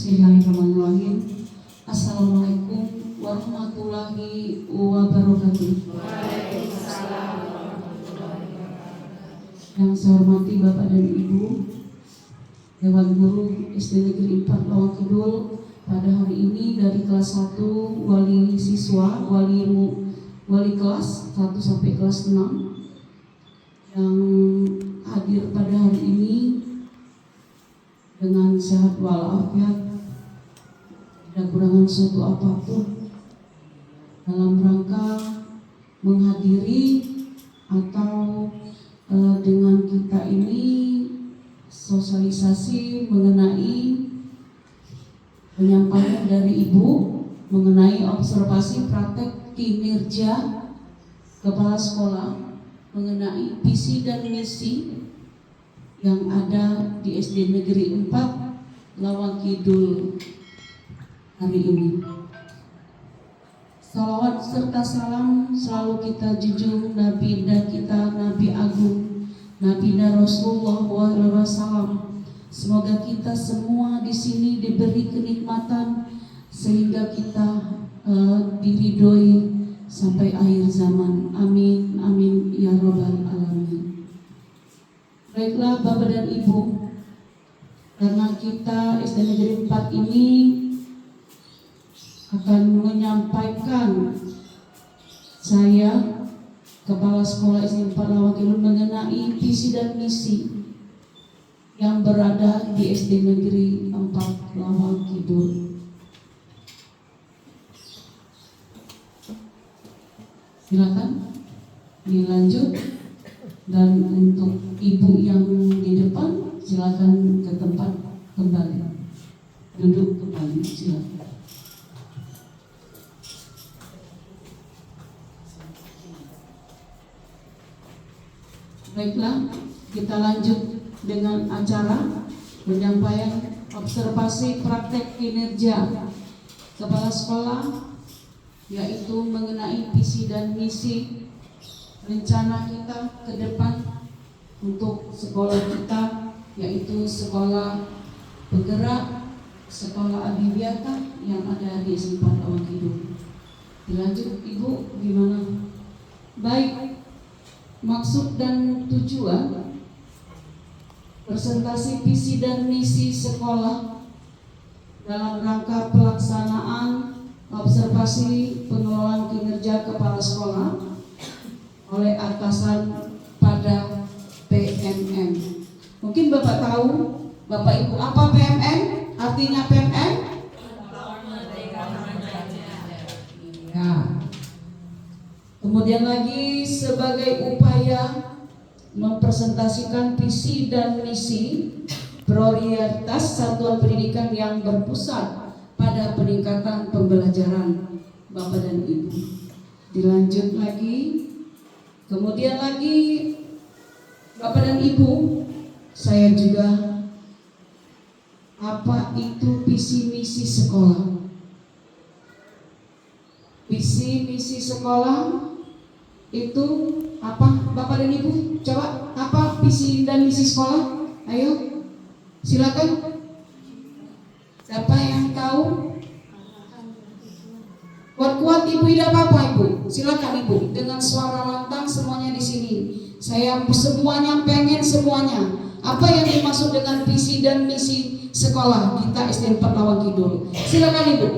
Bismillahirrahmanirrahim. Assalamualaikum warahmatullahi wabarakatuh. Waalaikumsalam warahmatullahi wabarakatuh. Yang saya hormati Bapak dan Ibu Dewan Guru SD Negeri 4 Lawang Kidul, pada hari ini dari kelas 1 wali siswa, wali kelas 1 sampai kelas 6 yang hadir pada hari ini dengan sehat walafiat, tidak kurangan suatu apapun, dalam rangka menghadiri atau dengan kita ini sosialisasi mengenai penyampaian dari Ibu mengenai observasi praktek kinerja kepala sekolah mengenai visi dan misi yang ada di SD Negeri 4 Lawang Kidul hari ini. Salawat serta salam selalu kita junjung Nabi dan kita Nabi Agung, Nabi Rasulullah SAW. Semoga kita semua di sini diberi kenikmatan sehingga kita diridhoi sampai akhir zaman. Amin, amin ya robbal alamin. Baiklah Bapak dan Ibu, karena kita SD Negeri 4 ini akan menyampaikan, saya Kepala Sekolah SD 4 Lawang Kidul, mengenai visi dan misi yang berada di SD Negeri 4 Lawang Kidul. Silakan dilanjut. Dan untuk ibu yang di depan, silakan ke tempat kembali, duduk kembali, silakan. Baiklah, kita lanjut dengan acara penyampaian observasi praktek kinerja kepala sekolah, yaitu mengenai visi dan misi rencana kita ke depan untuk sekolah kita, yaitu sekolah penggerak, sekolah adiwiyata yang ada di SD 4 Lawang Kidul. Dilanjut Ibu, gimana? Baik, maksud dan tujuan presentasi visi dan misi sekolah dalam rangka pelaksanaan observasi pengelolaan kinerja kepala sekolah oleh atasan pada PMM. Mungkin Bapak tahu, Bapak Ibu, apa PMM? Artinya PMM? Ya. Kemudian lagi, sebagai upaya mempresentasikan visi dan misi prioritas satuan pendidikan yang berpusat pada peningkatan pembelajaran Bapak dan Ibu. Dilanjut lagi. Kemudian lagi Bapak dan Ibu, saya juga, apa itu visi misi sekolah? Visi misi sekolah itu apa Bapak dan Ibu? Coba, apa visi dan misi sekolah? Ayo, silakan. Siapa yang tahu? Kuat-kuat Ibu, tidak apa-apa Ibu. Silakan Ibu, dengan suara lantang semuanya di sini. Saya semuanya pengen semuanya. Apa yang dimaksud dengan visi dan misi sekolah kita SD 4 Lawang Kidul? Silakan Ibu.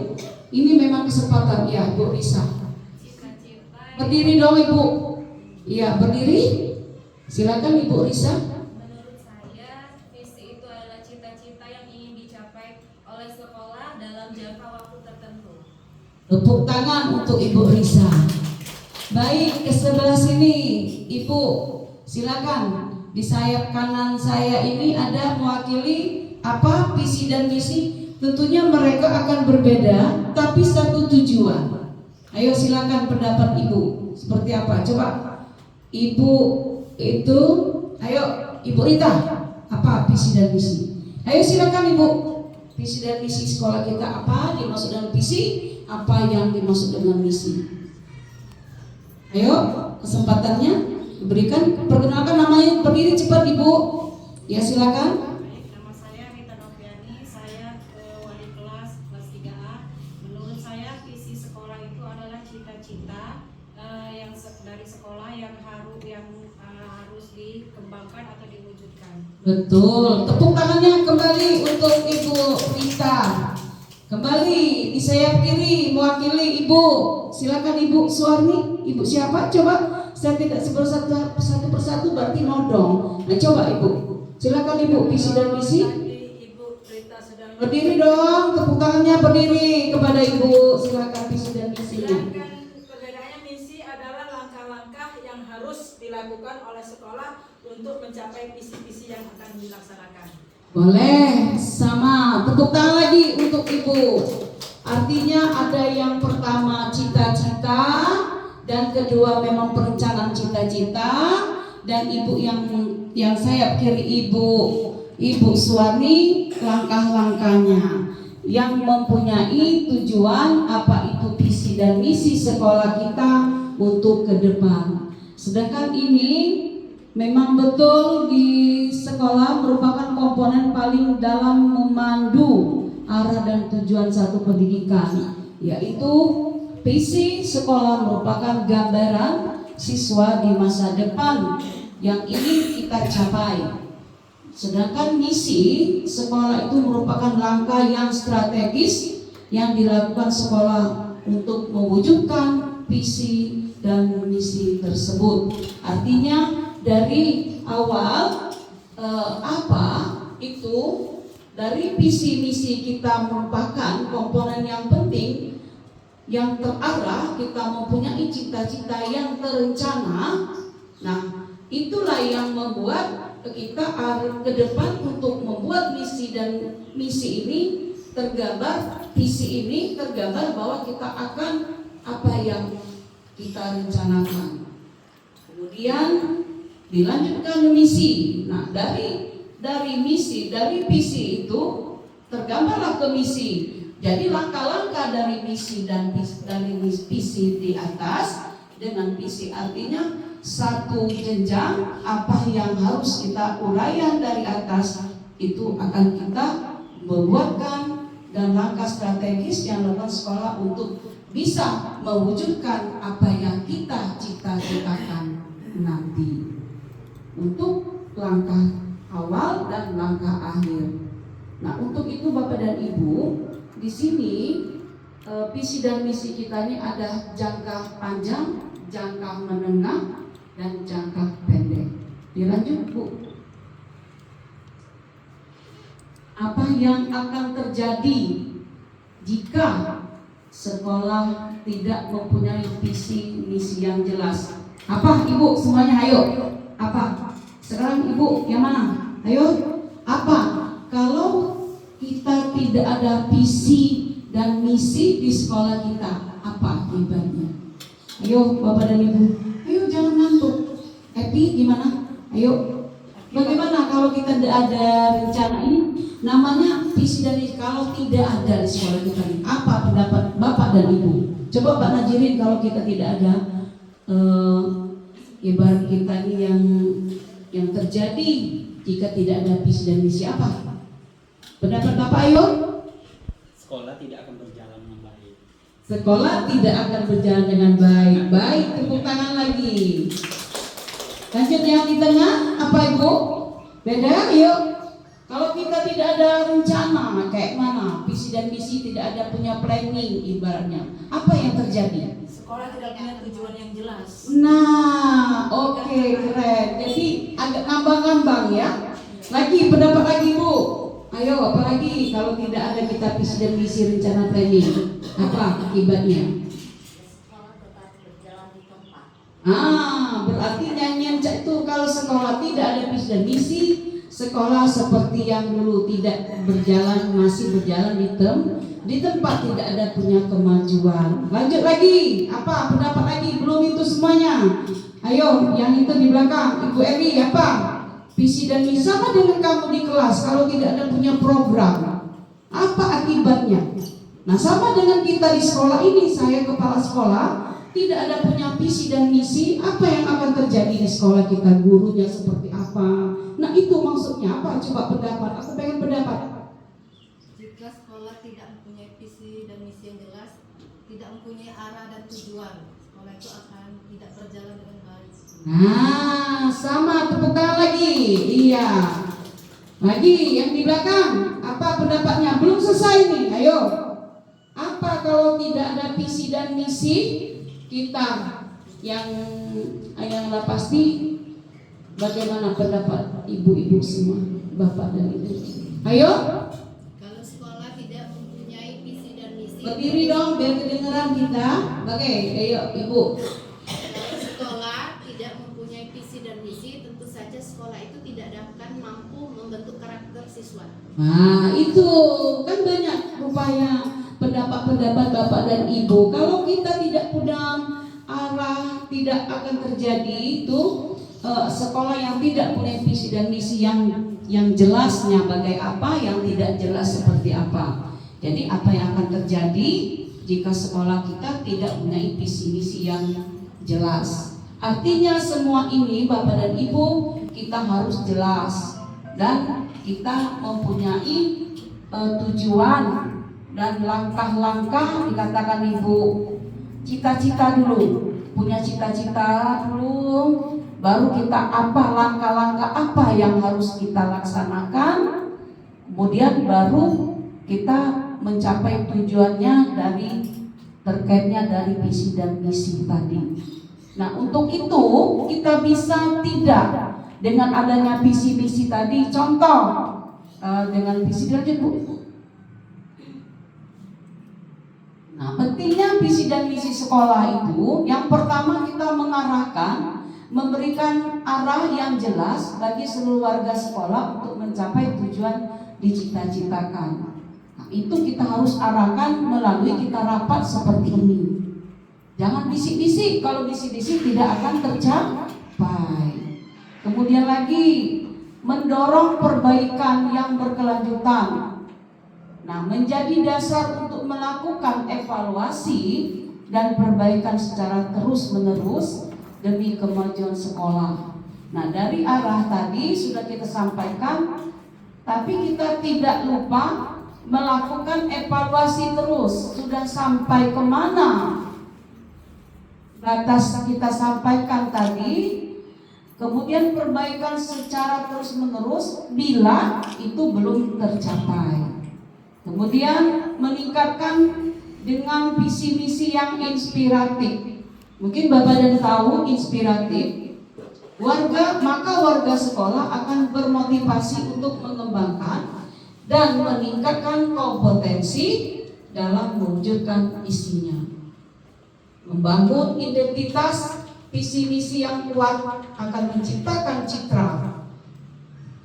Ini memang kesempatan ya, Bu Risa. Berdiri dong Ibu. Iya, berdiri. Silakan Ibu Risa. Menurut saya, visi itu adalah cita-cita yang ingin dicapai oleh sekolah dalam jangka waktu tertentu. Tepuk tangan untuk Ibu Risa. Baik, ke sebelah sini Ibu, silakan. Di sayap kanan saya ini ada mewakili apa visi dan misi. Tentunya mereka akan berbeda, tapi satu tujuan. Ayo silakan pendapat Ibu seperti apa? Coba Ibu itu, ayo Ibu Rita, apa visi dan misi? Ayo silakan Ibu. Visi dan misi sekolah kita apa? Dimaksud dengan visi, apa yang dimaksud dengan misi? Ayo, kesempatannya diberikan. Perkenalkan namanya, berdiri cepat Ibu. Ya silakan. Nama saya Rita Noviani, saya wali kelas cita-cita dari sekolah yang harus dikembangkan atau diwujudkan. Betul. Tepuk tangannya kembali untuk Ibu Rita. Kembali di sayap kiri mewakili Ibu. Silakan Ibu Suwarni. Ibu siapa? Coba. Saya tidak satu persatu berarti nodong. Nah coba Ibu. Silakan Ibu, visi dan misi. Ibu Rita sedang Berdiri dong, tepuk tangannya berdiri kepada Ibu. Silakan visi dan misinya. Sedangkan perbedaannya misi adalah langkah-langkah yang harus dilakukan oleh sekolah untuk mencapai visi-visi yang akan dilaksanakan. Boleh, sama. Tepuk tangan lagi untuk Ibu. Artinya ada yang pertama cita-cita, dan kedua memang perencanaan cita-cita, dan Ibu yang sayap kiri Ibu Suwarni langkah-langkahnya yang mempunyai tujuan apa itu visi dan misi sekolah kita untuk ke depan. Sedangkan ini memang betul di sekolah merupakan komponen paling dalam memandu arah dan tujuan satu pendidikan, yaitu visi sekolah merupakan gambaran siswa di masa depan yang ingin kita capai. Sedangkan misi sekolah itu merupakan langkah yang strategis yang dilakukan sekolah untuk mewujudkan visi dan misi tersebut. Artinya dari awal dari visi misi kita merupakan komponen yang penting yang terarah, kita mempunyai cita-cita yang terencana. Nah, itulah yang membuat kita ke depan untuk membuat misi dan misi ini tergambar, visi ini tergambar bahwa kita akan apa yang kita rencanakan. Kemudian dilanjutkan misi. Nah, dari misi, dari visi itu tergambarlah ke misi. Jadi langkah-langkah dari misi dan dari visi di atas dengan visi artinya satu jenjang apa yang harus kita uraian dari atas itu akan kita membuatkan dan langkah strategis yang dilakukan sekolah untuk bisa mewujudkan apa yang kita cita-citakan nanti untuk langkah awal dan langkah akhir. Nah, untuk itu Bapak dan Ibu, di sini visi dan misi kita ini ada jangka panjang, jangka menengah, dan jangka pendek. Dilanjut Bu. Apa yang akan terjadi jika sekolah tidak mempunyai visi misi yang jelas? Apa Ibu semuanya? Ayo. Apa? Sekarang Ibu yang mana? Ayo. Apa? Kalau kita tidak ada visi dan misi di sekolah kita, apa akibatnya? Ayo Bapak dan Ibu. Ayo jangan ngantuk. Happy gimana? Ayo. Bagaimana kalau kita tidak ada rencana ini? Namanya visi dan misi. Kalau tidak ada di sekolah kita ini, apa pendapat Bapak dan Ibu? Coba Pak Najirin, kalau kita tidak ada ibarat kita ini yang terjadi jika tidak ada visi dan misi, apa? Pendapat Bapak, ayo. Sekolah tidak akan berjalan dengan baik. Sekolah tidak akan berjalan dengan baik. Baik, tepuk tangan lagi. Lanjut yang di tengah, apa Ibu? Beda, yuk. Kalau kita tidak ada rencana, kayak mana? Visi dan misi tidak ada punya planning ibaratnya. Apa yang terjadi? Sekolah tidak punya tujuan yang jelas. Nah, oke, keren. Jadi agak ngambang-ngambang ya. Lagi, pendapat lagi Bu. Ayo, apalagi kalau tidak ada kita visi dan misi rencana planning, apa akibatnya? Sekolah tetap berjalan di tempat. Berarti nyanyian itu kalau sekolah tidak ada visi dan misi, sekolah seperti yang dulu tidak berjalan, masih berjalan di tempat, tidak ada punya kemajuan. Lanjut lagi, apa pendapat lagi? Belum itu semuanya. Ayo, yang itu di belakang, Ibu Eri, apa? Visi dan misi sama dengan kamu di kelas. Kalau tidak ada punya program, apa akibatnya? Nah, sama dengan kita di sekolah ini, saya kepala sekolah, tidak ada punya visi dan misi, apa yang akan terjadi di sekolah kita? Gurunya seperti apa? Nah, itu maksudnya apa? Coba pendapat. Aku pengen pendapat. Jika Jika sekolah tidak mempunyai visi dan misi yang jelas, tidak mempunyai arah dan tujuan, sekolah itu akan tidak berjalan dengan baik. Nah, sama, tepuk tangan lagi. Iya. Lagi yang di belakang, apa pendapatnya? Belum selesai nih. Ayo. Apa kalau tidak ada visi dan misi kita yang pasti? Bagaimana pendapat ibu-ibu semua, bapak dan ibu? Ayo. Kalau sekolah tidak mempunyai visi dan misi, Berdiri dong biar kedengeran kita. Oke, ayo ibu. kalau sekolah tidak mempunyai visi dan misi, tentu saja sekolah itu tidak akan mampu membentuk karakter siswa. Nah, itu kan banyak rupanya pendapat-pendapat bapak dan ibu. Kalau kita tidak punya arah, tidak akan terjadi itu sekolah yang tidak punya visi dan misi yang jelasnya bagai apa, yang tidak jelas seperti apa. Jadi apa yang akan terjadi jika sekolah kita tidak punya visi misi yang jelas? Artinya semua ini bapak dan ibu kita harus jelas dan kita mempunyai tujuan dan langkah-langkah. Dikatakan ibu, cita-cita dulu, punya cita-cita dulu, baru kita apa langkah-langkah apa yang harus kita laksanakan, kemudian baru kita mencapai tujuannya terkaitnya dari visi dan misi tadi. Nah, untuk itu kita bisa tidak dengan adanya visi misi tadi. Contoh dengan visi aja Bu. Nah, pentingnya visi dan misi sekolah itu yang pertama kita mengarahkan, memberikan arah yang jelas bagi seluruh warga sekolah untuk mencapai tujuan dicita-citakan. Nah, itu kita harus arahkan melalui kita rapat seperti ini. Jangan bisik-bisik, kalau bisik-bisik tidak akan tercapai. Kemudian lagi mendorong perbaikan yang berkelanjutan. Nah, menjadi dasar untuk melakukan evaluasi dan perbaikan secara terus-menerus demi kemajuan sekolah. Nah, dari arah tadi sudah kita sampaikan, tapi kita tidak lupa melakukan evaluasi terus. Sudah sampai kemana batas kita sampaikan tadi, kemudian perbaikan secara terus-menerus bila itu belum tercapai. Kemudian meningkatkan dengan visi misi yang inspiratif. Mungkin Bapak dan tahu inspiratif. Maka warga sekolah akan bermotivasi untuk mengembangkan dan meningkatkan kompetensi dalam mewujudkan isinya. Membangun identitas visi misi yang kuat akan menciptakan citra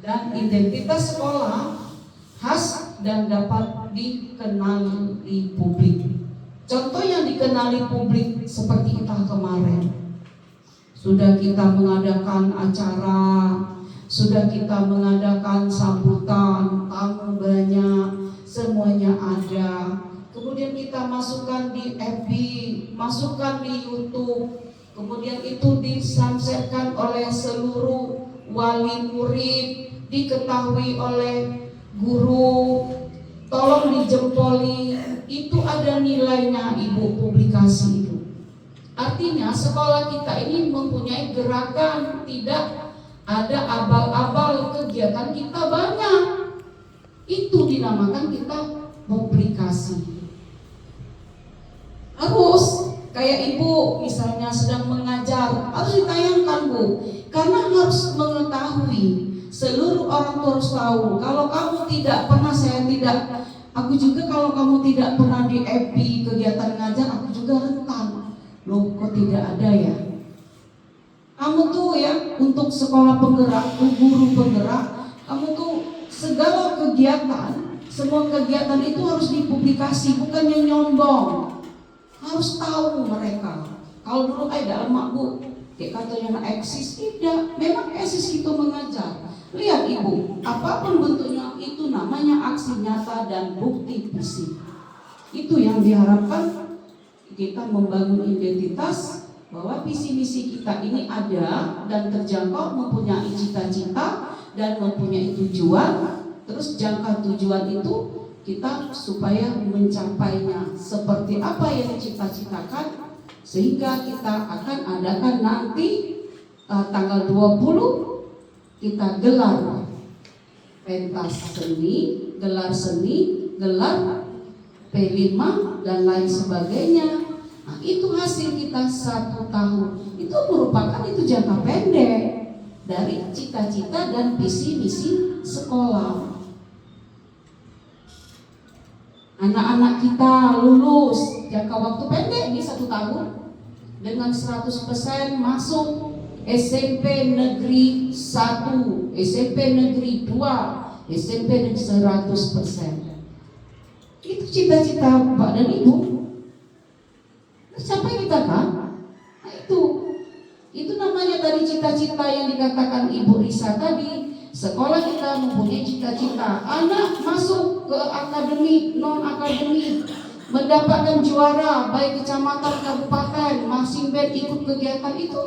dan identitas sekolah khas dan dapat dikenali publik. Contoh yang dikenali publik seperti kita kemarin, sudah kita mengadakan acara, sudah kita mengadakan sambutan, tamu banyak, semuanya ada. Kemudian kita masukkan di FB, masukkan di YouTube, kemudian itu disamsetkan oleh seluruh wali murid, diketahui oleh guru, tolong dijempoli. Itu ada nilainya ibu publikasi itu. Artinya sekolah kita ini mempunyai gerakan, tidak ada abal-abal, kegiatan kita banyak. Itu dinamakan kita publikasi. Harus kayak ibu misalnya sedang mengajar, harus ditayangkan Bu, karena harus mengetahui. Seluruh orang tuh harus tahu. Kalau kamu tidak pernah, aku juga kalau kamu tidak pernah di FB kegiatan ngajar, aku juga rentan. Loh, kok tidak ada ya? Kamu tuh ya untuk sekolah penggerak, guru penggerak, kamu tuh segala kegiatan, semua kegiatan itu harus dipublikasi, bukan yang nyombong. Harus tahu mereka. Kalau dulu dalam Bu, kayak katanya eksis, tidak. Memang eksis itu mengajar. Lihat ibu, apapun bentuknya itu namanya aksi nyata dan bukti fisik. Itu yang diharapkan kita membangun identitas bahwa visi misi kita ini ada dan terjangkau, mempunyai cita-cita dan mempunyai tujuan. Terus jangka tujuan itu kita supaya mencapainya seperti apa yang dicita-citakan, sehingga kita akan adakan nanti tanggal 20 kita gelar pentas seni, gelar seni, gelar P5 dan lain sebagainya. Nah, itu hasil kita 1 tahun. Itu merupakan itu jangka pendek dari cita-cita dan visi misi sekolah. Anak-anak kita lulus jangka waktu pendek ini 1 tahun dengan 100% masuk SMP Negeri 1, SMP Negeri 2, SMP Negeri 100%. Itu cita-cita Bapak dan Ibu. Sampai kita kan? Nah, itu namanya tadi cita-cita yang dikatakan Ibu Risa tadi. Sekolah kita mempunyai cita-cita. Anak masuk ke akademik, non akademik, mendapatkan juara baik kecamatan, kabupaten, marching band, ikut kegiatan itu.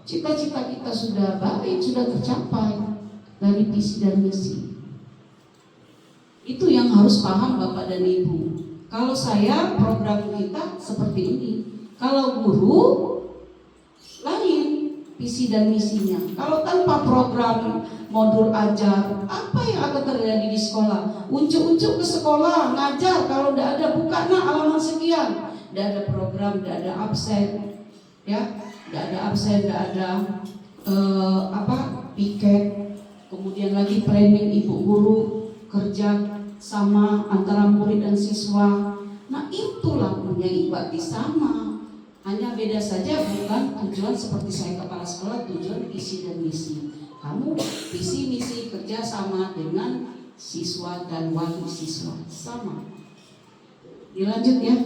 Cita-cita kita sudah baik, sudah tercapai dari visi dan misi. Itu yang harus paham Bapak dan Ibu. Kalau saya, program kita seperti ini. Kalau guru, lain visi dan misinya. Kalau tanpa program modul ajar, apa yang akan terjadi di sekolah? Uncuk-uncuk ke sekolah, ngajar. Kalau tidak ada, buka nak halaman sekian. Tidak ada program, tidak ada absen, ya. Tidak ada absen, tidak ada piket. Kemudian lagi planning ibu guru kerja sama antara murid dan siswa. Nah, itulah punya Ibu sama. Hanya beda saja bukan tujuan seperti saya kepala sekolah, tujuan visi dan misi. Kamu visi misi kerja sama dengan siswa dan wali siswa sama. Dilanjut ya.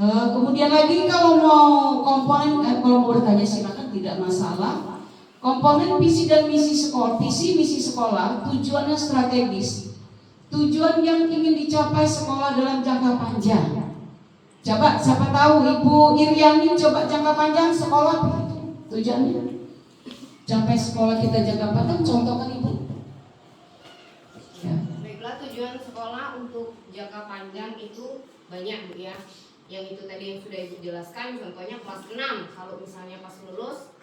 Kemudian lagi kalau mau komponen, kalau mau bertanya silakan, tidak masalah. Komponen visi dan misi sekolah, visi misi sekolah tujuannya strategis. Tujuan yang ingin dicapai sekolah dalam jangka panjang. Coba siapa tahu Ibu Iriani coba jangka panjang sekolah tujuannya. Capai sekolah kita jangka panjang, contohkan Ibu. Ya. Baiklah, tujuan sekolah untuk jangka panjang itu banyak Bu ya. Yang itu tadi yang sudah Ibu jelaskan, contohnya kelas 6. Kalau misalnya pas lulus,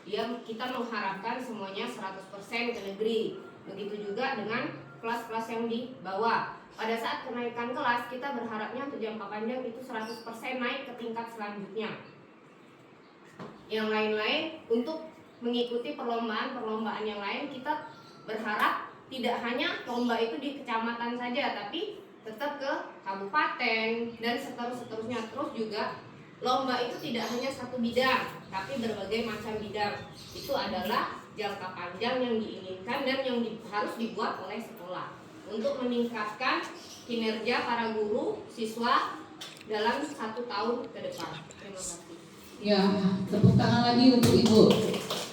kita mengharapkan semuanya 100% ke negeri. Begitu juga dengan kelas-kelas yang di bawah. Pada saat kenaikan kelas, kita berharapnya untuk jangka panjang itu 100% naik ke tingkat selanjutnya. Yang lain-lain, untuk mengikuti perlombaan yang lain, kita berharap tidak hanya lomba itu di kecamatan saja, tapi tetap ke kabupaten dan seterusnya. Terus juga lomba itu tidak hanya satu bidang, tapi berbagai macam bidang. Itu adalah jangka panjang yang diinginkan dan yang harus dibuat oleh sekolah untuk meningkatkan kinerja para guru, siswa dalam 1 tahun ke depan. Terima kasih. Ya, tepuk tangan lagi untuk Ibu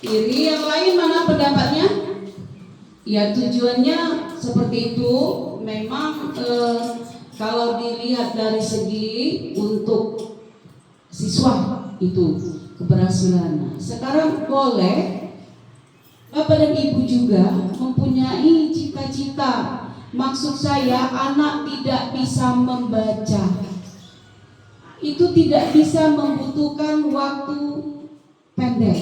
Iri. Yang lain mana pendapatnya? Ya, tujuannya seperti itu. Memang kalau dilihat dari segi untuk siswa itu keberhasilan. Sekarang boleh Bapak dan Ibu juga mempunyai cita-cita. Maksud saya, anak tidak bisa membaca. Itu tidak bisa membutuhkan waktu pendek.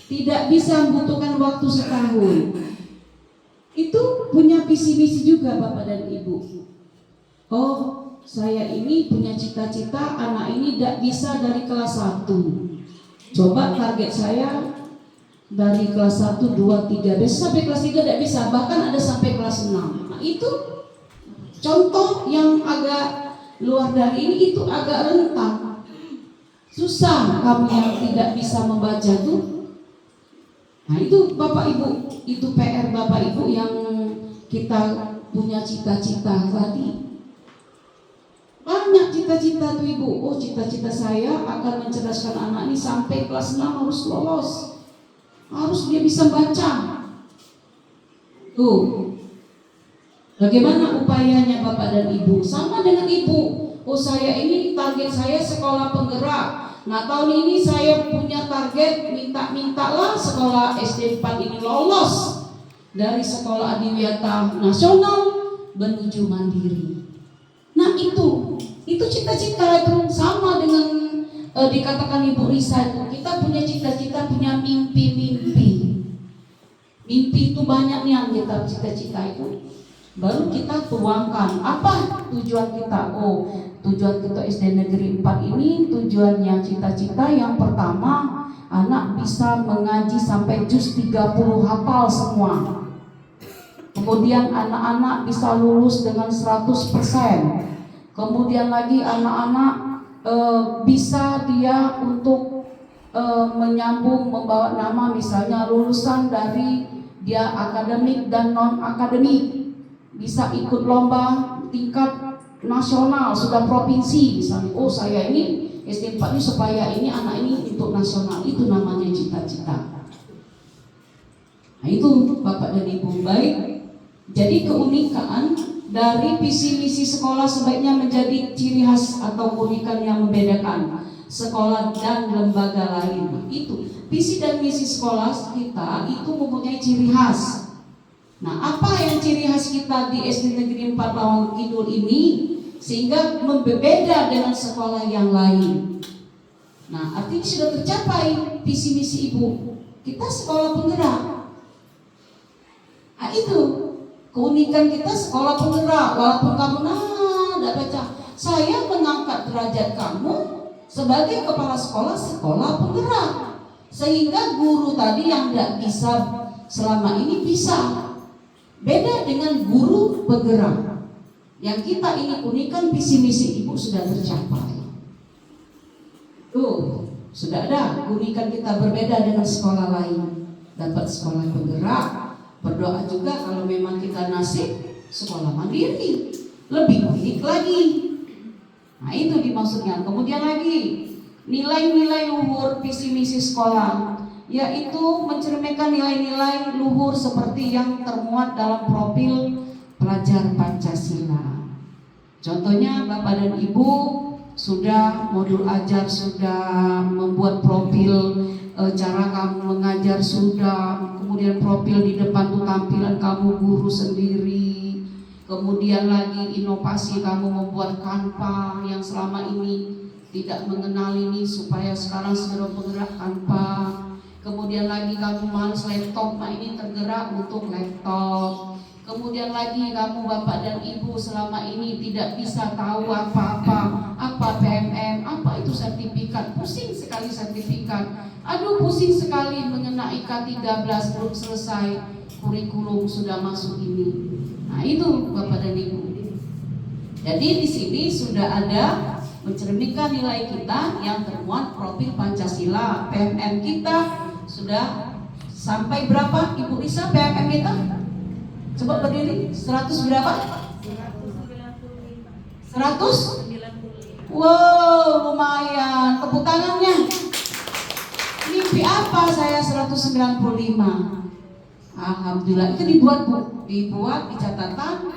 Tidak bisa membutuhkan waktu setahun. Itu punya visi misi juga Bapak dan Ibu. Oh, saya ini punya cita-cita anak ini tidak bisa dari kelas 1. Coba target saya dari kelas 1, 2, 3 bisa sampai kelas 3 tidak bisa, bahkan ada sampai kelas 6. Nah, itu contoh yang agak luar dari ini, itu agak rentan. Susah kamu yang tidak bisa membaca tuh. Nah, itu Bapak Ibu, itu PR Bapak Ibu yang kita punya cita-cita tadi. Banyak cita-cita tuh Ibu. Oh, cita-cita saya akan mencerdaskan anak ini sampai kelas 6 harus lolos. Harus dia bisa baca. Tuh. Bagaimana upayanya Bapak dan Ibu? Sama dengan Ibu. Oh, saya ini target saya sekolah penggerak. Nah, tahun ini saya punya target minta-mintalah sekolah SD 4 ini lolos dari sekolah adiwiyata nasional menuju mandiri. Nah itu cita-cita itu sama dengan dikatakan Ibu Risa itu, kita punya cita-cita, punya mimpi-mimpi. Mimpi itu banyak nih yang kita cita-cita itu. Baru kita tuangkan apa tujuan kita. Oh, tujuan kita SD Negeri 4 ini tujuannya cita-cita yang pertama, anak bisa mengaji sampai juz 30 hafal semua. Kemudian anak-anak bisa lulus dengan 100%. Kemudian lagi anak-anak bisa dia untuk menyambung, membawa nama, misalnya lulusan dari dia akademik dan non akademik, bisa ikut lomba tingkat nasional, sudah provinsi misalnya. Oh, saya ini SD 4 ini supaya ini anak ini untuk nasional, itu namanya cita-cita. Nah itu Bapak dan Ibu. Baik, jadi keunikan dari visi misi sekolah sebaiknya menjadi ciri khas atau keunikan yang membedakan sekolah dan lembaga lain. Itu visi dan misi sekolah kita itu mempunyai ciri khas. Nah, apa yang ciri khas kita di SD Negeri 4 Lawang Kidul ini sehingga berbeda dengan sekolah yang lain? Nah, artinya sudah tercapai visi misi Ibu. Kita sekolah penggerak. Nah, itu keunikan kita sekolah penggerak. Walaupun kamu tidak baca, saya mengangkat derajat kamu sebagai kepala sekolah penggerak, sehingga guru tadi yang tidak bisa selama ini bisa. Beda dengan guru penggerak. Yang kita ini unikan visi misi Ibu sudah tercapai. Tuh, sudah ada unikan kita berbeda dengan sekolah lain. Dapat sekolah penggerak. Berdoa juga kalau memang kita nasib sekolah mandiri, lebih unik lagi. Nah itu dimaksudnya. Kemudian lagi nilai-nilai luhur visi misi sekolah, yaitu mencerminkan nilai-nilai luhur seperti yang termuat dalam profil pelajar Pancasila. Contohnya Bapak dan Ibu sudah modul ajar, sudah membuat profil cara kamu mengajar, sudah kemudian profil di depan tuh tampilan kamu guru sendiri. Kemudian lagi inovasi kamu membuat Canva yang selama ini tidak mengenal ini, supaya sekarang segera penggerak Canva. Kemudian lagi kamu males laptop, nah ini tergerak untuk laptop. Kemudian lagi kamu Bapak dan Ibu selama ini tidak bisa tahu apa-apa, apa PMM, apa itu sertifikat, pusing sekali sertifikat. Aduh pusing sekali mengenai K13 belum selesai, kurikulum sudah masuk ini. Nah itu Bapak dan Ibu. Jadi di sini sudah ada mencerminkan nilai kita yang termuat profil Pancasila. PMM kita sudah sampai berapa Ibu Risa PMM kita? Coba berdiri, 100 berapa? 100? Wow, lumayan. Tepuk tangannya. Mimpi apa saya 195? Alhamdulillah. Itu dibuat Bu, dibuat di catatan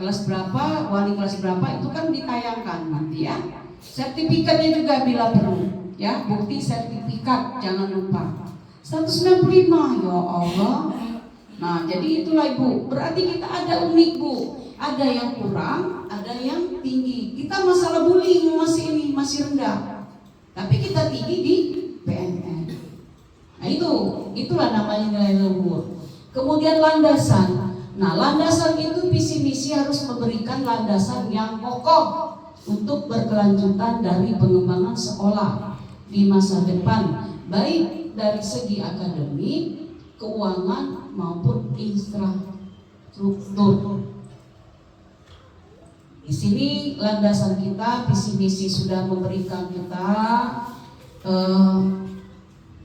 kelas berapa, wali kelas berapa, itu kan ditayangkan nanti ya. Sertifikatnya juga bila perlu ya, bukti sertifikat jangan lupa. 195, ya Allah. Nah jadi itulah Ibu, berarti kita ada unik Bu, ada yang kurang, ada yang tinggi. Kita masalah bullying masih rendah, tapi kita tinggi di PNN. Nah itulah namanya nilai luhur. Kemudian landasan. Nah landasan itu visi misi harus memberikan landasan yang kokoh untuk berkelanjutan dari pengembangan sekolah di masa depan, baik dari segi akademik, keuangan maupun infrastruktur. Di sini landasan kita, visi misi sudah memberikan kita,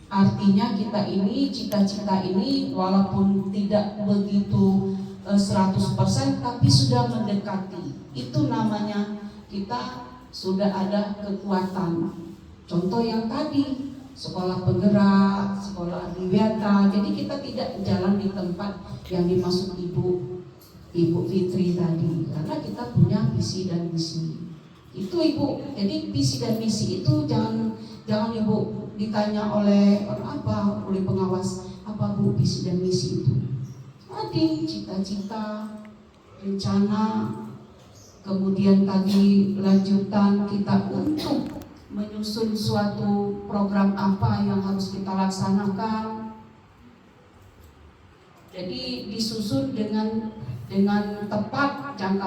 artinya kita ini cita-cita ini walaupun tidak begitu 100%, tapi sudah mendekati. Itu namanya kita sudah ada kekuatan. Contoh yang tadi, sekolah penggerak, sekolah adiwiyata. Jadi kita tidak jalan di tempat yang dimaksud Ibu Fitri tadi, karena kita punya visi dan misi. Itu Ibu. Jadi visi dan misi itu jangan Ibu ditanya oleh oleh pengawas, apa Bu visi dan misi itu? Tadi cita-cita, rencana, kemudian tadi lanjutan kita untuk menyusun suatu program apa yang harus kita laksanakan. Jadi disusun dengan tepat jangka